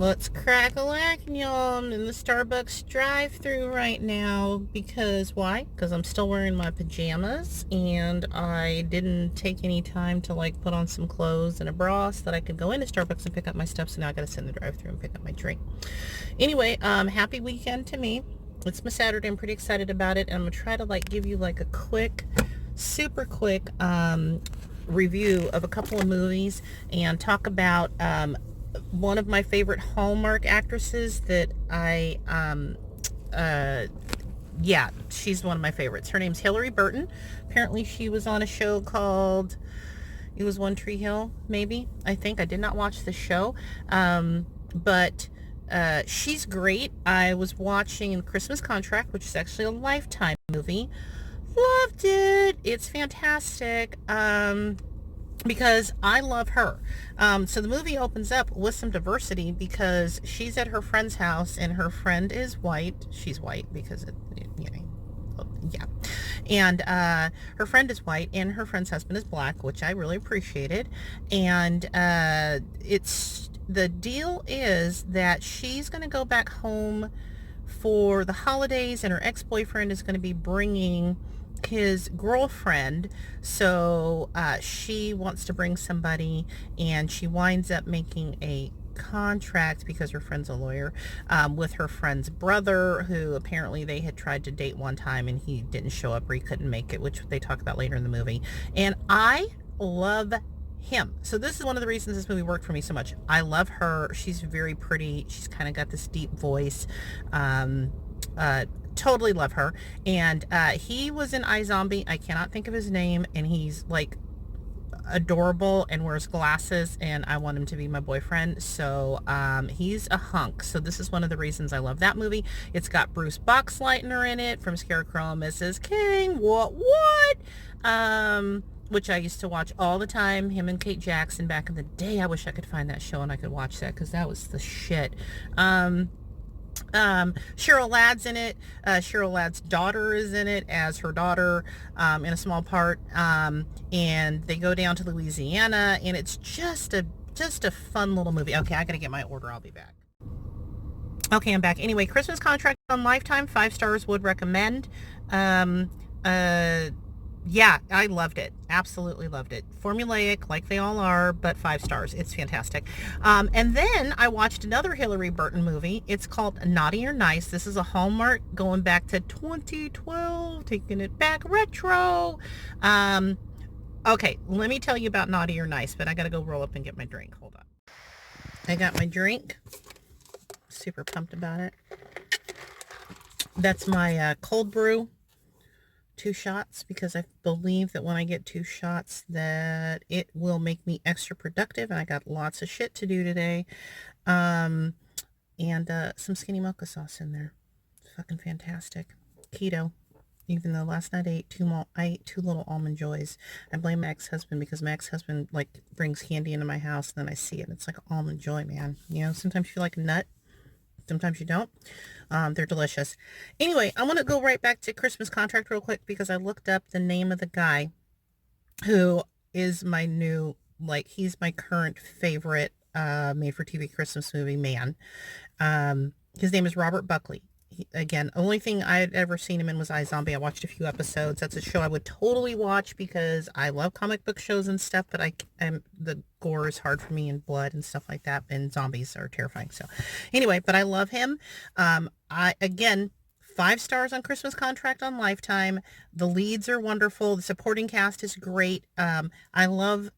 Let's crack a lack, y'all. I'm in the Starbucks drive-thru right now because why? Because I'm still wearing my pajamas and I didn't take any time to like put on some clothes and a bra so that I could go into Starbucks and pick up my stuff. So now I got to sit in the drive-thru and pick up my drink. Anyway, happy weekend to me. It's my Saturday. I'm pretty excited about it, and I'm gonna try to like give you like a quick, super quick review of a couple of movies and talk about one of my favorite Hallmark actresses that yeah, she's one of my favorites. Her name's Hillary Burton. Apparently she was on a show called, it was One Tree Hill, maybe, I think. I did not watch the show. But she's great. I was watching Christmas Contract, which is actually a Lifetime movie. Loved it. It's fantastic. Because I love her. So the movie opens up with some diversity because she's at her friend's house and her friend is white. She's white because yeah. And her friend is white and her friend's husband is black, which I really appreciated. And the deal is that she's going to go back home for the holidays and her ex-boyfriend is going to be bringing his girlfriend, so she wants to bring somebody, and she winds up making a contract because her friend's a lawyer with her friend's brother, who apparently they had tried to date one time and he didn't show up or he couldn't make it, which they talk about later in the movie. And I love him. So this is one of the reasons this movie worked for me so much. I love her. She's very pretty. She's kind of got this deep voice. Totally love her. And he was in iZombie. I cannot think of his name, and he's like adorable and wears glasses, and I want him to be my boyfriend. So he's a hunk. So this is one of the reasons I love that movie. It's got Bruce Boxleitner in it from Scarecrow and Mrs. King. What? Which I used to watch all the time, him and Kate Jackson back in the day. I wish I could find that show and I could watch that because that was the shit. Cheryl Ladd's in it. Cheryl Ladd's daughter is in it as her daughter in a small part. And they go down to Louisiana, and it's just a fun little movie. Okay, I gotta get my order. I'll be back. Okay, I'm back. Anyway, Christmas Contract on Lifetime, 5 stars, would recommend. Yeah, I loved it. Absolutely loved it. Formulaic, like they all are, but 5 stars. It's fantastic. And then I watched another Hillary Burton movie. It's called Naughty or Nice. This is a Hallmark going back to 2012, taking it back retro. Okay, let me tell you about Naughty or Nice, but I got to go roll up and get my drink. Hold on. I got my drink. Super pumped about it. That's my cold brew. 2 shots, because I believe that when I get 2 shots that it will make me extra productive, and I got lots of shit to do today. And some skinny mocha sauce in there. It's fucking fantastic. Keto. Even though last night I ate 2 little Almond Joys. I blame my ex-husband because my ex-husband like brings candy into my house and then I see it and it's like Almond Joy, man. You know, sometimes you feel like a nut. Sometimes you don't. They're delicious. Anyway, I want to go right back to Christmas Contract real quick because I looked up the name of the guy who is my new, like, he's my current favorite made-for-TV Christmas movie man. His name is Robert Buckley. Again, only thing I had ever seen him in was iZombie. I watched a few episodes. That's a show I would totally watch because I love comic book shows and stuff, but the gore is hard for me, and blood and stuff like that, and zombies are terrifying. So anyway, but I love him. Again, 5 stars on Christmas Contract on Lifetime. The leads are wonderful. The supporting cast is great. I love,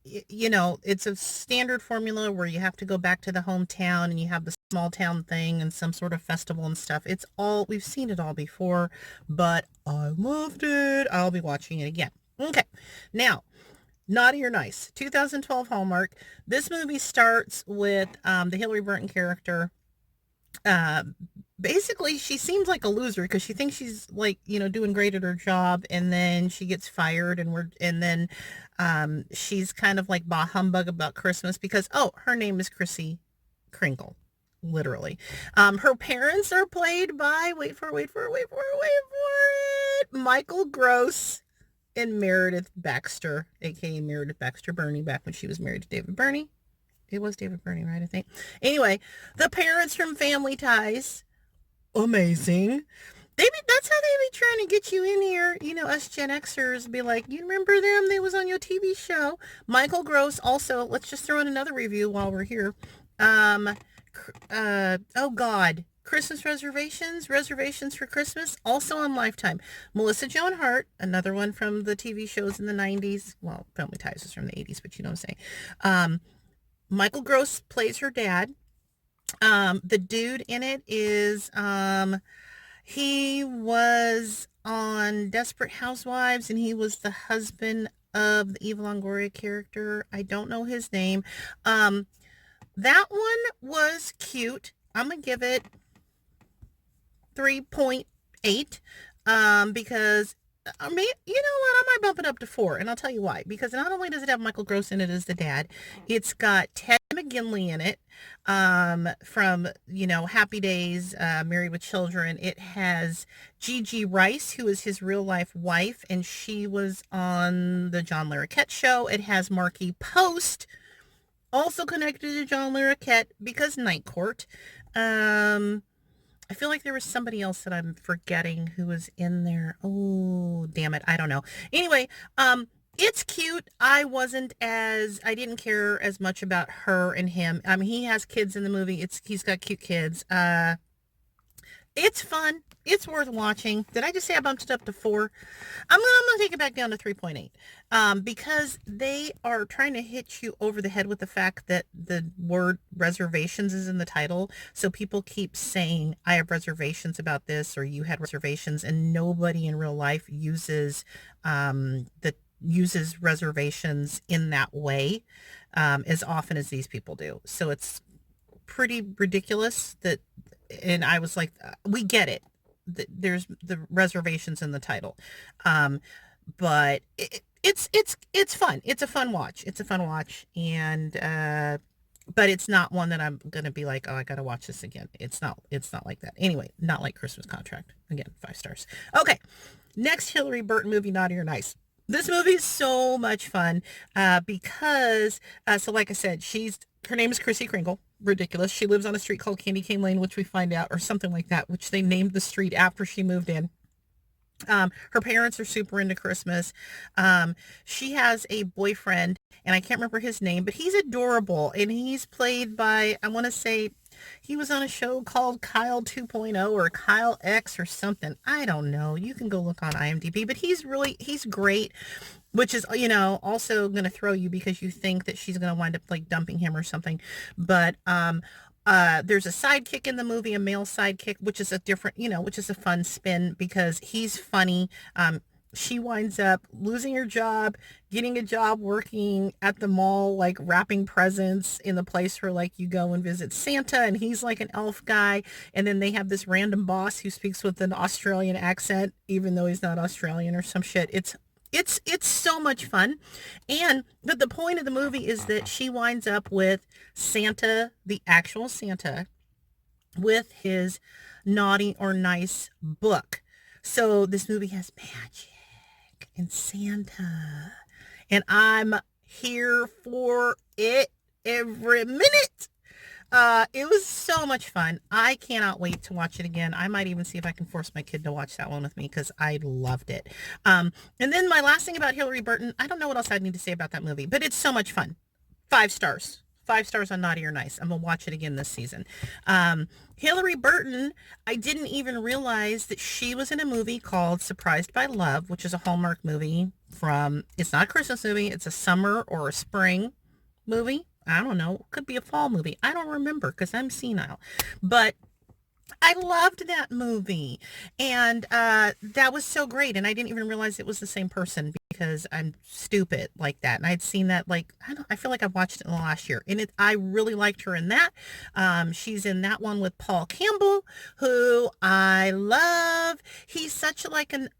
you know, it's a standard formula where you have to go back to the hometown and you have the small town thing and some sort of festival and stuff. We've seen it all before, but I loved it. I'll be watching it again. Okay. Now, Naughty or Nice, 2012 Hallmark. This movie starts with the Hillary Burton character. Basically, she seems like a loser because she thinks she's like, you know, doing great at her job, and then she gets fired, and then she's kind of like bah humbug about Christmas because, oh, her name is Chrissy Kringle, literally. Her parents are played by, wait for it, Michael Gross and Meredith Baxter, aka Meredith Baxter Burney, back when she was married to David Burney. It was David Burney, right? I think. Anyway, the parents from Family Ties, amazing. That's how they be trying to get you in here. You know, us Gen Xers be like, you remember them? They was on your TV show. Michael Gross also, let's just throw in another review while we're here. Um, oh God, Christmas Reservations for Christmas, also on Lifetime. Melissa Joan Hart, another one from the TV shows in the 90s. Well, Family Ties is from the 80s, but you know what I'm saying. Michael Gross plays her dad. The dude in it is, he was on Desperate Housewives, and he was the husband of the Eva Longoria character. I don't know his name. That one was cute. I'm going to give it 3.8 because I mean, you know what? I might bump it up to 4, and I'll tell you why. Because not only does it have Michael Gross in it as the dad, it's got Ted McGinley in it from, you know, Happy Days, Married with Children. It has Gigi Rice, who is his real-life wife, and she was on the John Larroquette show. It has Markie Post, also connected to John Larroquette because Night Court. I feel like there was somebody else that I'm forgetting who was in there. Oh, damn it. I don't know. Anyway, it's cute. I didn't care as much about her and him. I mean, he has kids in the movie. He's got cute kids. It's fun. It's worth watching. Did I just say I bumped it up to 4? I'm gonna take it back down to 3.8 because they are trying to hit you over the head with the fact that the word reservations is in the title. So people keep saying, I have reservations about this, or you had reservations, and nobody in real life uses reservations in that way as often as these people do. So it's pretty ridiculous that, and I was like, we get it. There's the reservations in the title. But it's fun. It's a fun watch. And, but it's not one that I'm going to be like, oh, I got to watch this again. It's not like that. Anyway, not like Christmas Contract. Again, 5 stars. Okay. Next Hillary Burton movie, Naughty or Nice. This movie is so much fun because, so like I said, her name is Chrissy Kringle. Ridiculous. She lives on a street called Candy Cane Lane, which we find out, or something like that, which they named the street after she moved in. Her parents are super into Christmas. She has a boyfriend, and I can't remember his name, but he's adorable, and he's played by, I want to say, he was on a show called Kyle 2.0 or Kyle X or something. I don't know. You can go look on IMDb, but he's great, which is, you know, also going to throw you because you think that she's going to wind up like dumping him or something. But there's a sidekick in the movie, a male sidekick, which is a fun spin because he's funny. She winds up losing her job, getting a job working at the mall, like wrapping presents in the place where like you go and visit Santa, and he's like an elf guy. And then they have this random boss who speaks with an Australian accent, even though he's not Australian or some shit. It's so much fun. But the point of the movie is that she winds up with Santa, the actual Santa, with his Naughty or Nice book. So this movie has magic and Santa, and I'm here for it every minute. It was so much fun. I cannot wait to watch it again. I might even see if I can force my kid to watch that one with me because I loved it. And then my last thing about Hillary Burton, I don't know what else I need to say about that movie, but it's so much fun. 5 stars. 5 stars on Naughty or Nice. I'm going to watch it again this season. Hillary Burton, I didn't even realize that she was in a movie called Surprised by Love, which is a Hallmark movie it's not a Christmas movie. It's a summer or a spring movie. I don't know. It could be a fall movie. I don't remember because I'm senile. But I loved that movie. And that was so great. And I didn't even realize it was the same person because I'm stupid like that. And I'd seen that, like, I feel like I've watched it in the last year. And I really liked her in that. She's in that one with Paul Campbell, who I love. He's such like an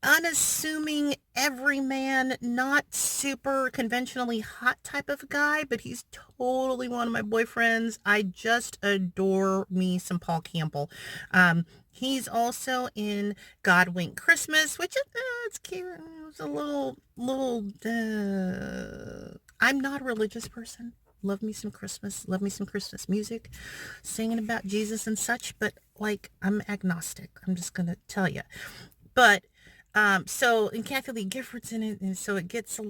unassuming, everyman, not super conventionally hot type of guy, but he's totally one of my boyfriends. I just adore me some Paul Campbell. He's also in God Wink Christmas, which is it's cute. It's a little I'm not a religious person. Love me some Christmas. Love me some Christmas music, singing about Jesus and such. But like, I'm agnostic. I'm just gonna tell you. But so and Kathy Lee Gifford's in it, and so it gets.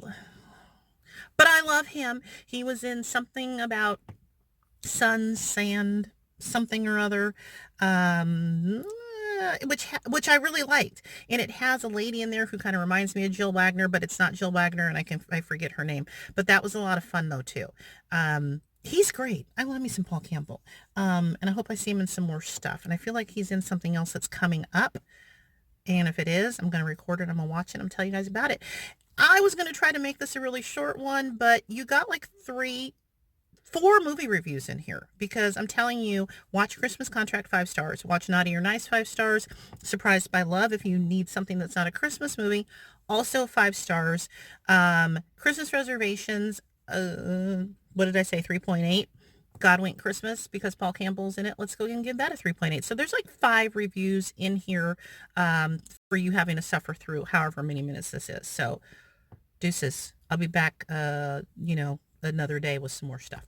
But I love him. He was in something about sun, sand, something or other, which I really liked. And it has a lady in there who kind of reminds me of Jill Wagner, but it's not Jill Wagner, and I forget her name. But that was a lot of fun though too. He's great. I love me some Paul Campbell. And I hope I see him in some more stuff. And I feel like he's in something else that's coming up. And if it is, I'm going to record it. I'm going to watch it. I'm tell you guys about it. I was going to try to make this a really short one, but you got like 4 movie reviews in here because I'm telling you, watch Christmas Contract 5 stars, watch Naughty or Nice 5 stars, Surprised by Love if you need something that's not a Christmas movie, also 5 stars, Christmas Reservations, what did I say, 3.8, God Wink Christmas because Paul Campbell's in it. Let's go and give that a 3.8. So there's like 5 reviews in here for you having to suffer through however many minutes this is. So deuces. I'll be back, another day with some more stuff.